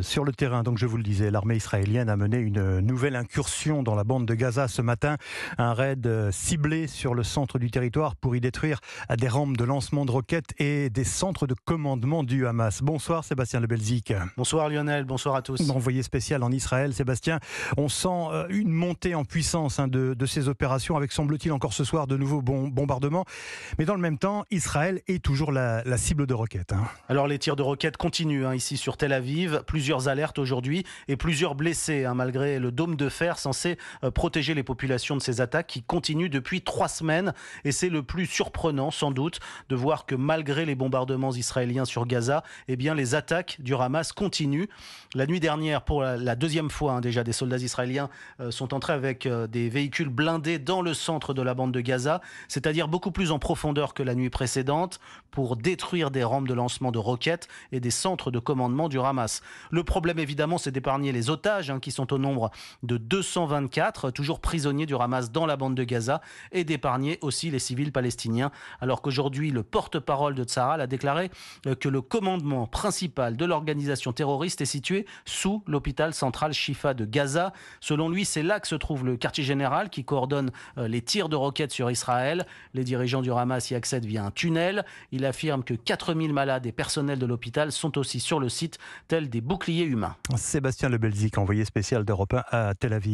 Sur le terrain, donc je vous le disais, l'armée israélienne a mené une nouvelle incursion dans la bande de Gaza ce matin. Un raid ciblé sur le centre du territoire pour y détruire des rampes de lancement de roquettes et des centres de commandement du Hamas. Bonsoir Sébastien Lebelzik. Bonsoir Lionel, bonsoir à tous. Envoyé spécial en Israël, Sébastien, on sent une montée en puissance de ces opérations avec, semble-t-il, encore ce soir de nouveaux bombardements. Mais dans le même temps, Israël est toujours la cible de roquettes. Alors les tirs de roquettes continuent ici sur Tel Aviv. Plusieurs alertes aujourd'hui et plusieurs blessés, malgré le dôme de fer censé protéger les populations de ces attaques qui continuent depuis 3 semaines. Et c'est le plus surprenant, sans doute, de voir que malgré les bombardements israéliens sur Gaza, eh bien, les attaques du Hamas continuent. La nuit dernière, pour la deuxième fois, déjà, des soldats israéliens sont entrés avec des véhicules blindés dans le centre de la bande de Gaza, c'est-à-dire beaucoup plus en profondeur que la nuit précédente, pour détruire des rampes de lancement de roquettes et des centres de commandement du Hamas. Le problème, évidemment, c'est d'épargner les otages, qui sont au nombre de 224, toujours prisonniers du Hamas dans la bande de Gaza, et d'épargner aussi les civils palestiniens, alors qu'aujourd'hui, le porte-parole de Tsahal a déclaré que le commandement principal de l'organisation terroriste est situé sous l'hôpital central Shifa de Gaza. Selon lui, c'est là que se trouve le quartier général qui coordonne les tirs de roquettes sur Israël. Les dirigeants du Hamas y accèdent via un tunnel. Il affirme que 4000 malades et personnels de l'hôpital sont aussi sur le site, tels des boucliers humains. Sébastien Lebelzik, envoyé spécial d'Europe 1 à Tel Aviv.